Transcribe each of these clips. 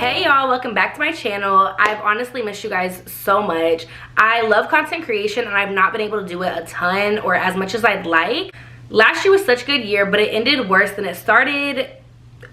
Hey y'all, welcome back to my channel. I've honestly missed you guys so much. I love content creation and I've not been able to do it a ton or as much as I'd like. Last year was such a good year, but it ended worse than it started.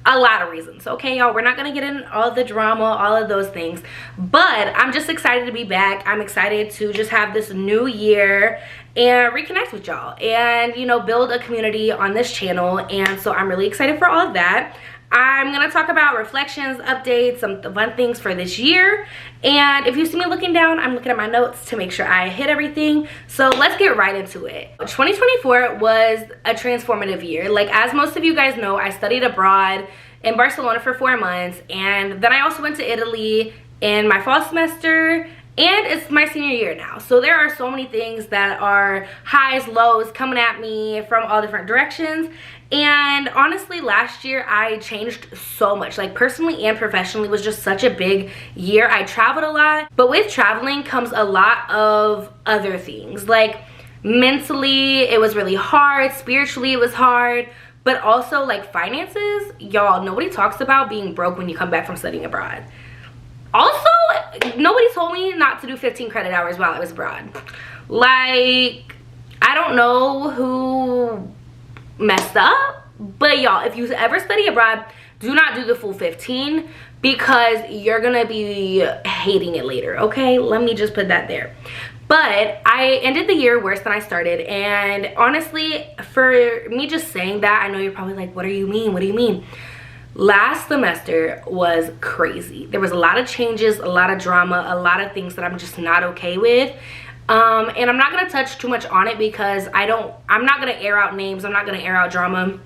A lot of reasons, okay y'all? We're not gonna get in all the drama, all of those things, but I'm just excited to be back. I'm excited to just have this new year and reconnect with y'all and, you know, build a community on this channel. And so I'm really excited for all of that. I'm gonna talk about reflections, updates, some fun things for this year. And if you see me looking down, I'm looking at my notes to make sure I hit everything. So let's get right into it. 2024 was a transformative year. Like, as most of you guys know, I studied abroad in Barcelona for 4 months, and then I also went to Italy in my fall semester, and it's my senior year now. So there are so many things that are highs, lows coming at me from all different directions. And honestly, last year I changed so much, like personally and professionally. It was just such a big year. I traveled a lot, but with traveling comes a lot of other things. Like mentally, it was really hard. Spiritually, it was hard. But also like finances, y'all, nobody talks about being broke when you come back from studying abroad. Also, nobody told me not to do 15 credit hours while I was abroad. Like, I don't know who messed up, but y'all, if you ever study abroad, do not do the full 15 because you're gonna be hating it later, okay? Let me just put that there. But I ended the year worse than I started, and honestly, for me just saying that, I know you're probably like, what do you mean? What do you mean? Last semester was crazy. There was a lot of changes, a lot of drama, a lot of things that I'm just not okay with. And I'm not gonna touch too much on it because I'm not gonna air out names, I'm not gonna air out drama.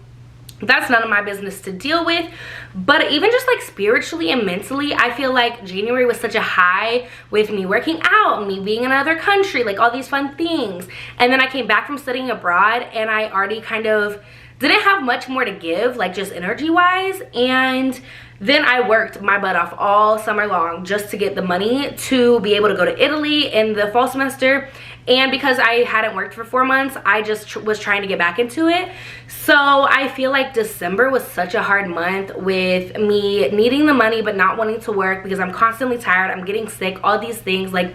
That's none of my business to deal with. But even just like spiritually and mentally, I feel like January was such a high with me working out, me being in another country, like all these fun things. And then I came back from studying abroad and I already kind of didn't have much more to give, like just energy wise. And then I worked my butt off all summer long just to get the money to be able to go to Italy in the fall semester. And because I hadn't worked for 4 months, I just was trying to get back into it. So I feel like December was such a hard month with me needing the money but not wanting to work because I'm constantly tired, I'm getting sick, all these things. Like,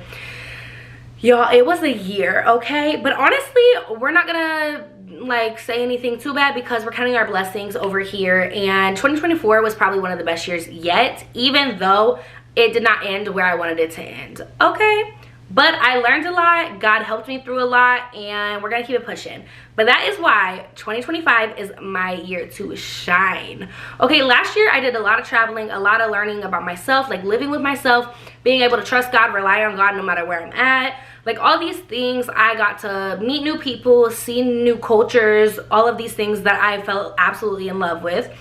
y'all, it was a year, okay? But honestly, we're not gonna like say anything too bad because we're counting our blessings over here. And 2024 was probably one of the best years yet, even though it did not end where I wanted it to end, okay? But I learned a lot, God helped me through a lot, and we're gonna keep it pushing. But that is why 2025 is my year to shine. Okay, last year I did a lot of traveling, a lot of learning about myself, like living with myself, being able to trust God, rely on God no matter where I'm at. Like all these things, I got to meet new people, see new cultures, all of these things that I felt absolutely in love with.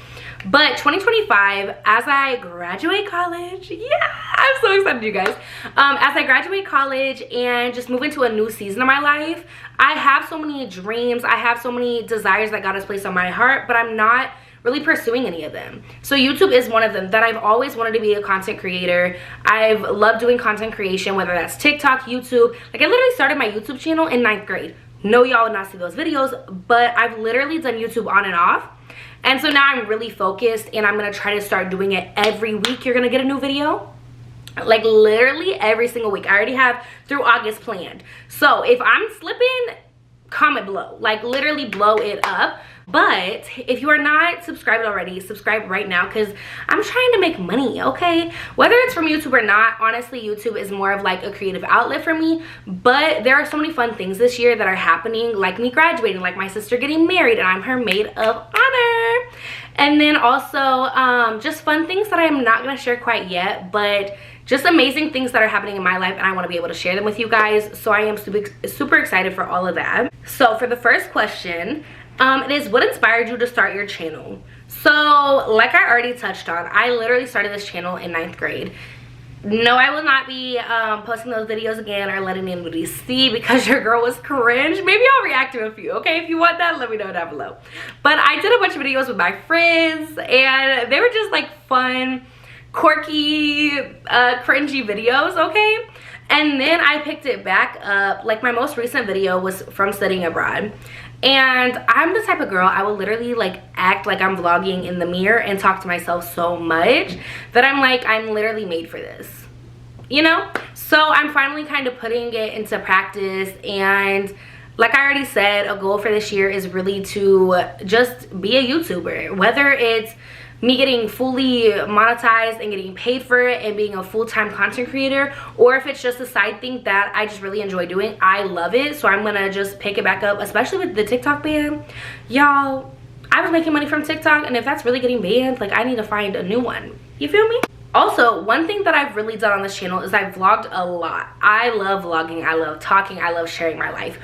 But 2025, as I graduate college, yeah, I'm so excited, you guys. As I graduate college and just move into a new season of my life, I have so many dreams, I have so many desires that God has placed on my heart, but I'm not really pursuing any of them. So YouTube is one of them that I've always wanted to be a content creator. I've loved doing content creation, whether that's TikTok, YouTube. Like, I literally started my YouTube channel in 9th grade. No, y'all would not see those videos, but I've literally done YouTube on and off. And so now I'm really focused and I'm gonna try to start doing it every week. You're gonna get a new video, like literally every single week. I already have through August planned. So if I'm slipping, comment below, like literally blow it up. But if you are not subscribed already, subscribe right now because I'm trying to make money, okay? Whether it's from YouTube or not, honestly, YouTube is more of like a creative outlet for me. But there are so many fun things this year that are happening, like me graduating, like my sister getting married and I'm her maid of honor. And then also just fun things that I'm not gonna share quite yet, but just amazing things that are happening in my life and I want to be able to share them with you guys. So I am super excited for all of that. So for the first question, it is, what inspired you to start your channel? So like I already touched on, I literally started this channel in 9th grade. No, I will not be posting those videos again or letting anybody see because your girl was cringe. Maybe I'll react to a few, okay? If you want that, let me know down below. But I did a bunch of videos with my friends and they were just like fun, quirky, cringy videos, okay? And then I picked it back up. Like my most recent video was from studying abroad. And I'm the type of girl, I will literally like act like I'm vlogging in the mirror and talk to myself so much that I'm like, I'm literally made for this, you know? So I'm finally kind of putting it into practice, and like I already said, a goal for this year is really to just be a YouTuber, whether it's me getting fully monetized and getting paid for it and being a full-time content creator, or if it's just a side thing that I just really enjoy doing. I love it, so I'm gonna just pick it back up, especially with the TikTok ban. Y'all, I was making money from TikTok, and if that's really getting banned, like I need to find a new one. You feel me? Also, one thing that I've really done on this channel is I've vlogged a lot. I love vlogging, I love talking, I love sharing my life,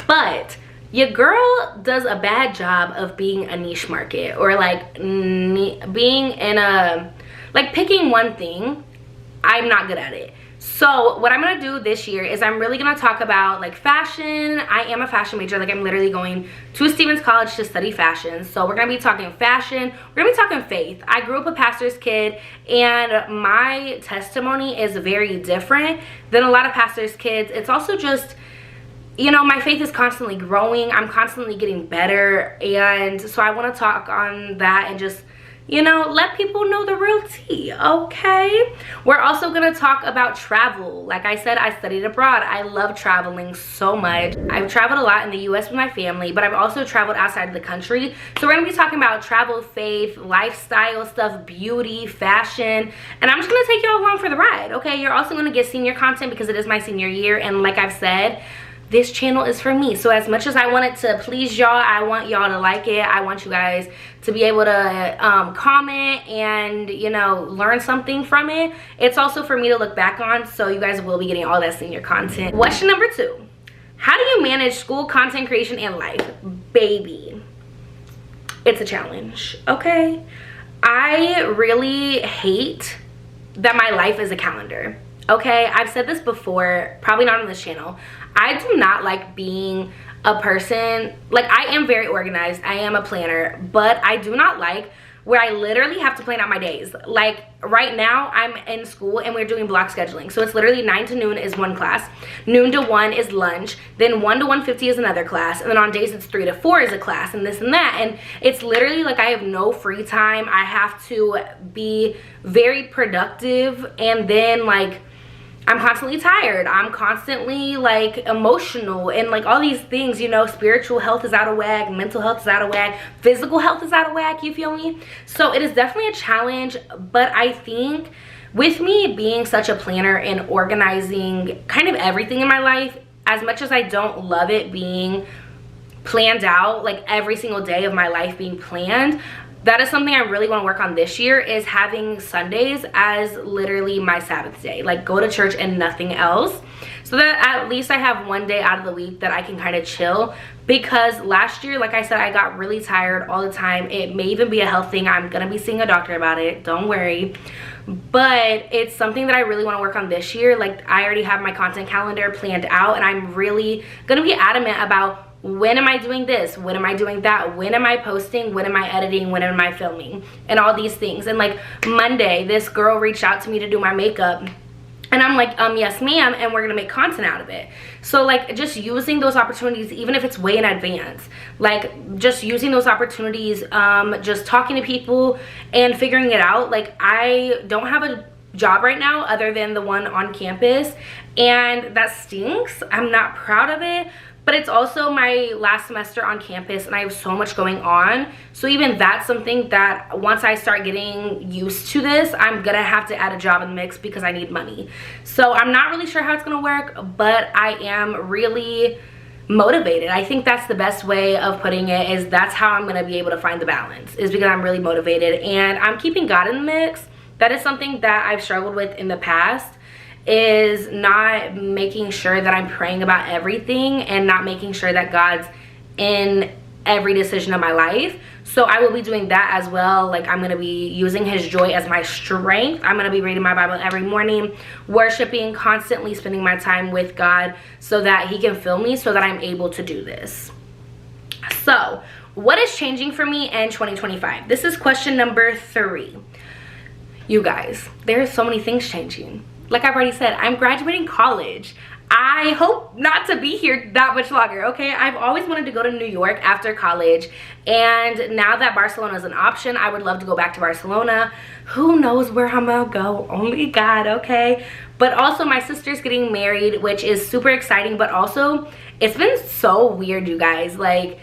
but your girl does a bad job of being a niche market, or like being in a, like picking one thing. I'm not good at it. So what I'm gonna do this year is I'm really gonna talk about like fashion. I am a fashion major, like I'm literally going to Stevens College to study fashion. So we're gonna be talking fashion, we're gonna be talking faith. I grew up a pastor's kid, and my testimony is very different than a lot of pastors' kids. It's also just, you know, my faith is constantly growing. I'm constantly getting better, and so I want to talk on that and just, you know, let people know the real tea, okay? We're also going to talk about travel. Like I said, I studied abroad. I love traveling so much. I've traveled a lot in the US with my family, but I've also traveled outside of the country. So we're going to be talking about travel, faith, lifestyle stuff, beauty, fashion, and I'm just going to take y'all along for the ride, okay? You're also going to get senior content because it is my senior year, and like I've said, this channel is for me. So as much as I want it to please y'all, I want y'all to like it. I want you guys to be able to comment and, you know, learn something from it. It's also for me to look back on, so you guys will be getting all that senior content. Question number 2, how do you manage school, content creation, and life? Baby, it's a challenge, okay? I really hate that my life is a calendar. Okay, I've said this before, probably not on this channel. I do not like being a person, like I am very organized, I am a planner, but I do not like where I literally have to plan out my days. Like right now I'm in school and we're doing block scheduling. So it's literally 9 to noon is one class, noon to 1 is lunch, then 1 to 1:50 is another class, and then on days it's 3 to 4 is a class, and this and that. And it's literally like I have no free time. I have to be very productive, and then like I'm constantly tired. I'm constantly like emotional, and like all these things, you know, spiritual health is out of whack, mental health is out of whack, physical health is out of whack, you feel me? So it is definitely a challenge, but I think with me being such a planner and organizing kind of everything in my life, as much as I don't love it being planned out, like every single day of my life being planned, that is something I really want to work on this year, is having Sundays as literally my Sabbath day. Like go to church and nothing else, so that at least I have one day out of the week that I can kind of chill. Because last year, like I said, I got really tired all the time. It may even be a health thing. I'm gonna be seeing a doctor about it, don't worry. But it's something that I really want to work on this year. Like I already have my content calendar planned out, and I'm really gonna be adamant about when am I doing this, when am I doing that, when am I posting, when am I editing, when am I filming, and all these things. And like Monday, this girl reached out to me to do my makeup, and I'm like, yes ma'am, and we're gonna make content out of it. So like just using those opportunities, even if it's way in advance, like just using those opportunities, just talking to people and figuring it out. Like I don't have a job right now other than the one on campus, and that stinks. I'm not proud of it, but it's also my last semester on campus and I have so much going on. So even that's something that once I start getting used to this, I'm gonna have to add a job in the mix because I need money. So I'm not really sure how it's gonna work, but I am really motivated. I think that's the best way of putting it, is that's how I'm gonna be able to find the balance, is because I'm really motivated and I'm keeping God in the mix. That is something that I've struggled with in the past, is not making sure that I'm praying about everything and not making sure that God's in every decision of my life. So I will be doing that as well. Like I'm gonna be using his joy as my strength. I'm gonna be reading my Bible every morning, worshiping, constantly spending my time with God so that he can fill me, so that I'm able to do this. So what is changing for me in 2025? This is question number 3. You guys, there are so many things changing. Like I've already said, I'm graduating college. I hope not to be here that much longer, okay? I've always wanted to go to New York after college, and now that Barcelona is an option, I would love to go back to Barcelona. Who knows where I'm gonna go? Only God, okay? But also my sister's getting married, which is super exciting, but also it's been so weird, you guys. Like,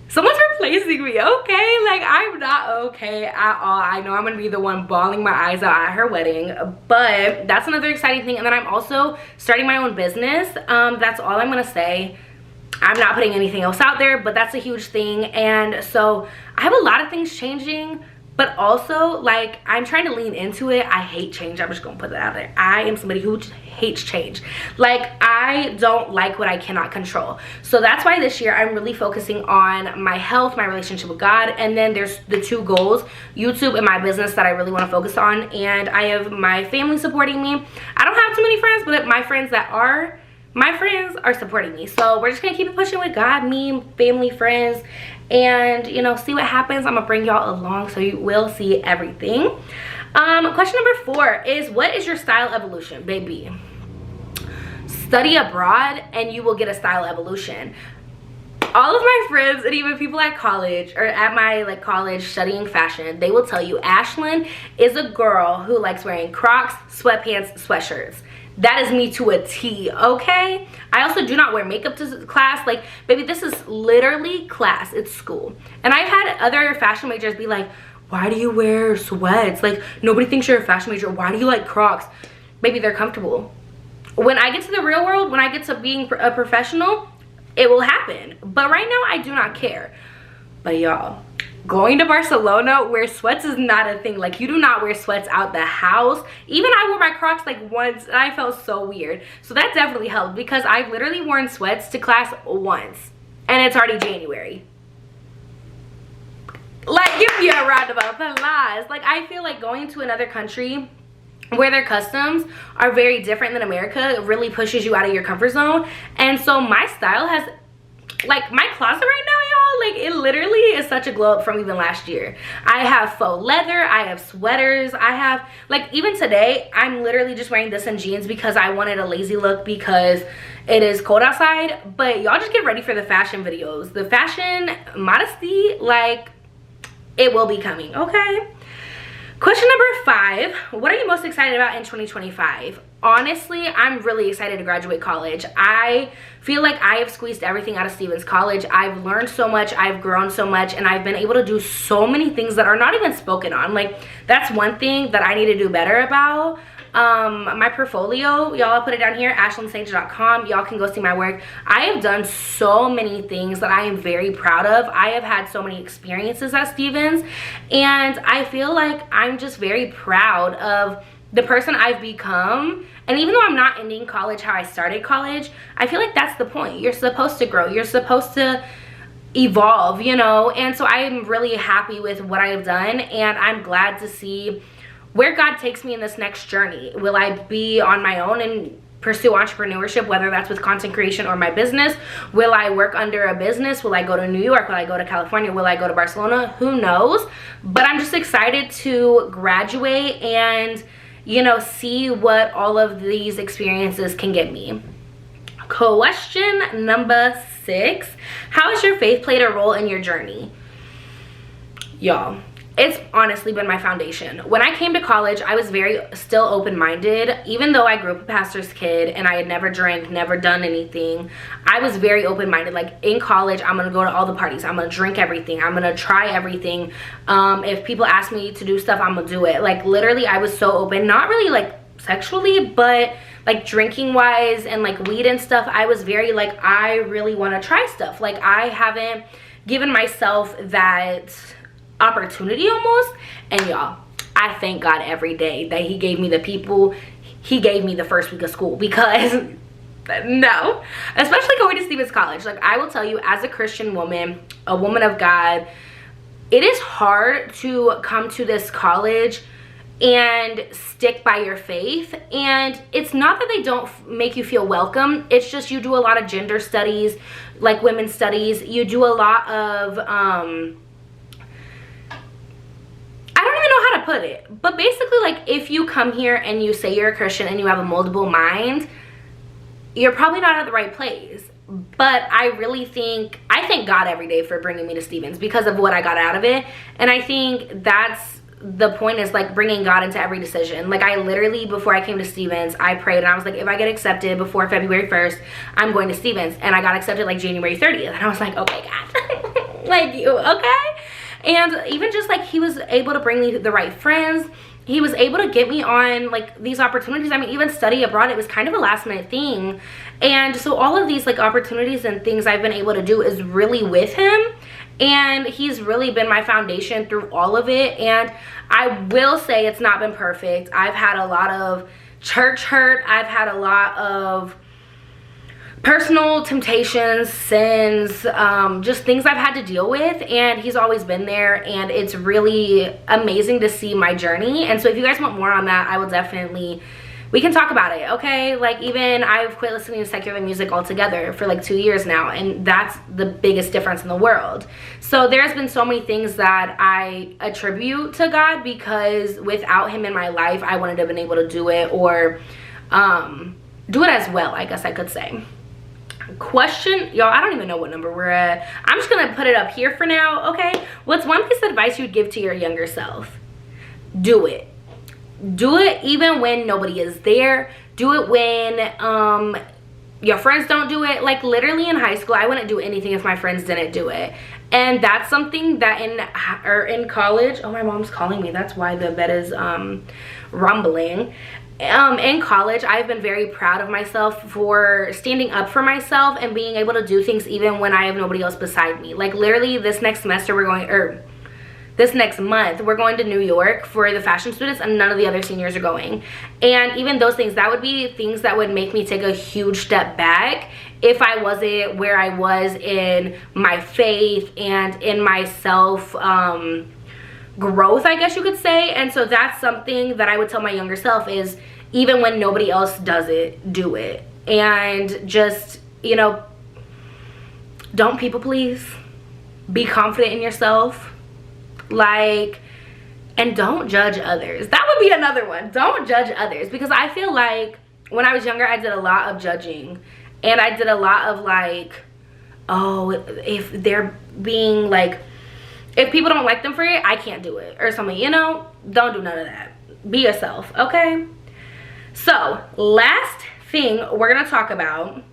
someone's replacing me, okay? Like, I'm not okay at all. I know I'm gonna be the one bawling my eyes out at her wedding, but that's another exciting thing. And then I'm also starting my own business. That's all I'm gonna say. I'm not putting anything else out there, but that's a huge thing. And so I have a lot of things changing, but also, like, I'm trying to lean into it. I hate change. I'm just gonna put that out there. I am somebody who just hates change. Like, I don't like what I cannot control. So that's why this year I'm really focusing on my health, my relationship with God, and then there's the two goals, YouTube and my business, that I really want to focus on. And I have my family supporting me. I don't have too many friends, but my friends are supporting me. So we're just gonna keep it pushing with God, me, family, friends, and, you know, see what happens. I'm gonna bring y'all along so you will see everything. Question number 4 is, what is your style evolution? Baby, study abroad and you will get a style evolution. All of my friends and even people at college, or at my like college studying fashion, they will tell you Ashlyn is a girl who likes wearing Crocs, sweatpants, sweatshirts. That is me to a T, okay? I also do not wear makeup to class. Like, baby, this is literally class. It's school. And I've had other fashion majors be like, why do you wear sweats? Like, nobody thinks you're a fashion major. Why do you like Crocs? Baby, they're comfortable. When I get to the real world, when I get to being a professional, it will happen. But right now, I do not care. But y'all, going to Barcelona where sweats is not a thing. Like, you do not wear sweats out the house. Even I wore my Crocs like once and I felt so weird. So that definitely helped, because I've literally worn sweats to class once and it's already January. Like, give me a round of applause. Like, I feel like going to another country where their customs are very different than America really pushes you out of your comfort zone. And so my style has, like, my closet right now, y'all, like, it literally is such a glow up from even last year. I have faux leather, I have sweaters, I have, like, even today I'm literally just wearing this and jeans because I wanted a lazy look because it is cold outside. But y'all just get ready for the fashion videos, the fashion modesty, like, it will be coming, okay? Question number 5, what are you most excited about in 2025? Honestly, I'm really excited to graduate college. I feel like I have squeezed everything out of Stevens College. I've learned so much, I've grown so much, and I've been able to do so many things that are not even spoken on. Like, that's one thing that I need to do better about. My portfolio, y'all, I'll put it down here, ashlynsage.com. Y'all can go see my work. I have done so many things that I am very proud of. I have had so many experiences at Stevens, and I feel like I'm just very proud of the person I've become. And even though I'm not ending college how I started college, I feel like that's the point. You're supposed to grow, you're supposed to evolve, you know. And so I'm really happy with what I've done, and I'm glad to see where God takes me in this next journey. Will I be on my own and pursue entrepreneurship, whether that's with content creation or my business? Will I work under a business? Will I go to New York? Will I go to California? Will I go to Barcelona? Who knows? But I'm just excited to graduate and, you know, see what all of these experiences can get me. Question number 6, how has your faith played a role in your journey? Y'all, it's honestly been my foundation. When I came to college, I was still open-minded. Even though I grew up a pastor's kid and I had never drank, never done anything, I was very open-minded. Like, in college, I'm gonna go to all the parties, I'm gonna drink everything, I'm gonna try everything. If people ask me to do stuff, I'm gonna do it. Like, literally, I was so open. Not really like sexually, but like drinking wise and like weed and stuff. I was very like, I really want to try stuff. Like, I haven't given myself that opportunity almost. And y'all, I thank God every day that he gave me the people he gave me the first week of school, because no, especially going to Stevens College. Like, I will tell you, as a Christian woman, a woman of God, it is hard to come to this college and stick by your faith. And it's not that they don't make you feel welcome, it's just you do a lot of gender studies, like women's studies. You do a lot of I don't even know how to put it, but basically, like, if you come here and you say you're a Christian and you have a moldable mind, you're probably not at the right place. But I thank God every day for bringing me to Stevens because of what I got out of it. And I think that's the point, is like bringing God into every decision. Like I literally, before I came to Stevens, I prayed and I was like, if I get accepted before February 1st, I'm going to Stevens. And I got accepted like January 30th. And I was like, okay, God, like, you okay? And even just like, he was able to bring me the right friends. He was able to get me on like these opportunities. I mean, even study abroad, it was kind of a last minute thing. And so all of these like opportunities and things I've been able to do is really with him. And he's really been my foundation through all of it. And I will say it's not been perfect. I've had a lot of church hurt. I've had a lot of personal temptations, sins, just things I've had to deal with, and he's always been there. And it's really amazing to see my journey. And so if you guys want more on that, I will definitely, we can talk about it, okay? Like, even I've quit listening to secular music altogether for like 2 years now, and that's the biggest difference in the world. So there's been so many things that I attribute to God, because without him in my life, I wouldn't have been able to do it, or do it as well, I guess I could say. Question, y'all, I don't even know what number we're at. I'm just gonna put it up here for now, okay? What's one piece of advice you'd give to your younger self? Do it. Do it even when nobody is there. Do it when your friends don't do it. Like, literally in high school, I wouldn't do anything if my friends didn't do it. And that's something that in college, oh, my mom's calling me, that's why the bed is rumbling. In college, I've been very proud of myself for standing up for myself and being able to do things even when I have nobody else beside me. Like, literally this next semester this next month, we're going to New York for the fashion students, and none of the other seniors are going. And even those things, that would be things that would make me take a huge step back if I wasn't where I was in my faith and in my self growth, I guess you could say. And so that's something that I would tell my younger self, is even when nobody else does it, do it. And just, you know, don't people please. Be confident in yourself. Like, and don't judge others. That would be another one. Don't judge others, because I feel like when I was younger, I did a lot of judging, and I did a lot of like, oh, if they're being like, if people don't like them for it, I can't do it or something, you know. Don't do none of that. Be yourself, okay? So last thing we're gonna talk about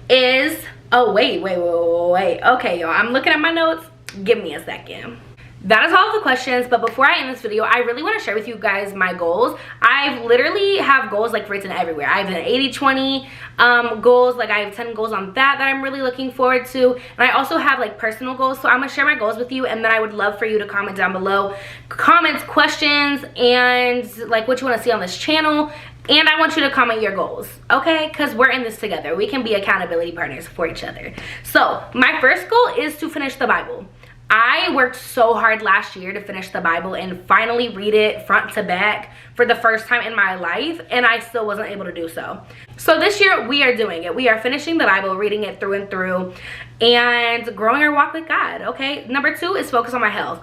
is, oh, wait. Okay, y'all, I'm looking at my notes. Give me a second. That is all of the questions, but before I end this video, I really want to share with you guys my goals. I've literally have goals like written everywhere. I have an 80-20 goals, like I have 10 goals on that I'm really looking forward to. And I also have like personal goals, so I'm gonna share my goals with you, and then I would love for you to comment down below comments, questions, and like what you want to see on this channel. And I want you to comment your goals, okay? Because we're in this together. We can be accountability partners for each other. So my first goal is to finish the Bible. I worked so hard last year to finish the Bible and finally read it front to back for the first time in my life, and I still wasn't able to do so. So this year we are doing it. We are finishing the Bible, reading it through and through, and growing our walk with God, okay? Number 2 is focus on my health.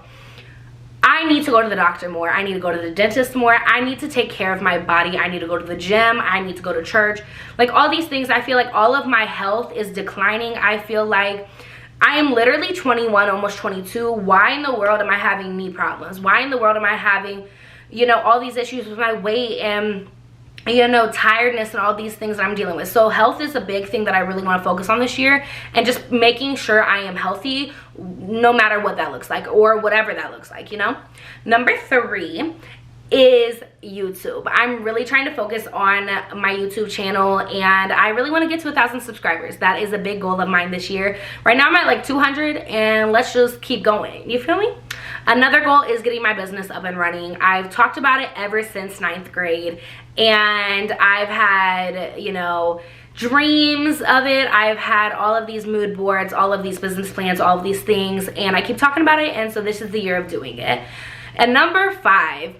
I need to go to the doctor more. I need to go to the dentist more. I need to take care of my body. I need to go to the gym. I need to go to church. Like, all these things, I feel like all of my health is declining. I feel like I am literally 21, almost 22. Why in the world am I having knee problems? Why in the world am I having, you know, all these issues with my weight and, you know, tiredness and all these things that I'm dealing with? So health is a big thing that I really want to focus on this year, and just making sure I am healthy no matter what that looks like, or whatever that looks like, you know? Number 3 is YouTube. I'm really trying to focus on my YouTube channel, and I really want to get to 1,000 subscribers. That is a big goal of mine this year. Right now I'm at like 200, and let's just keep going. You feel me? Another goal is getting my business up and running. I've talked about it ever since 9th grade, and I've had, you know, dreams of it. I've had all of these mood boards, all of these business plans, all of these things, and I keep talking about it, and so this is the year of doing it. And number 5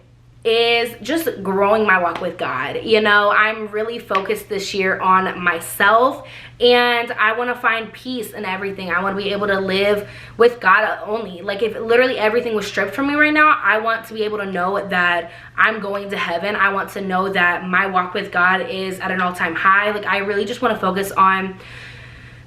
is just growing my walk with God. You know, I'm really focused this year on myself, and I want to find peace in everything. I want to be able to live with God only. Like, if literally everything was stripped from me right now, I want to be able to know that I'm going to heaven. I want to know that my walk with God is at an all-time high. Like, I really just want to focus on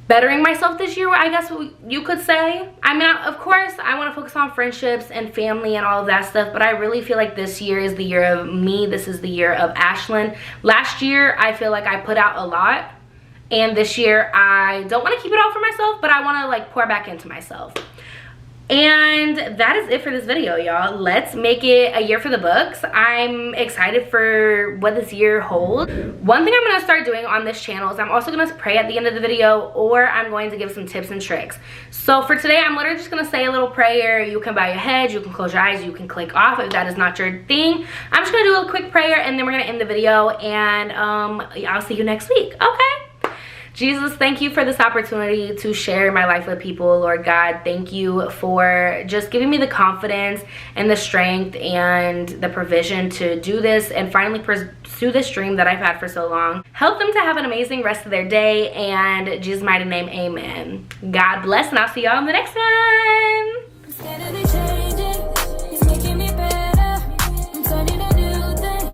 bettering myself this year, I guess you could say. I mean, of course, I want to focus on friendships and family and all of that stuff, but I really feel like this year is the year of me. This is the year of Ashlyn. Last year, I feel like I put out a lot, and this year, I don't want to keep it all for myself, but I want to, like, pour back into myself. And that is it for this video, y'all. Let's make it a year for the books. I'm excited for what this year holds. One thing I'm going to start doing on this channel is I'm also going to pray at the end of the video, or I'm going to give some tips and tricks. So for today, I'm literally just going to say a little prayer. You can bow your head, you can close your eyes, you can click off if that is not your thing. I'm just going to do a quick prayer, and then we're going to end the video, and I'll see you next week. Okay? Jesus, thank you for this opportunity to share my life with people, Lord God. Thank you for just giving me the confidence and the strength and the provision to do this and finally pursue this dream that I've had for so long. Help them to have an amazing rest of their day, and in Jesus' mighty name, amen. God bless, and I'll see y'all in the next one.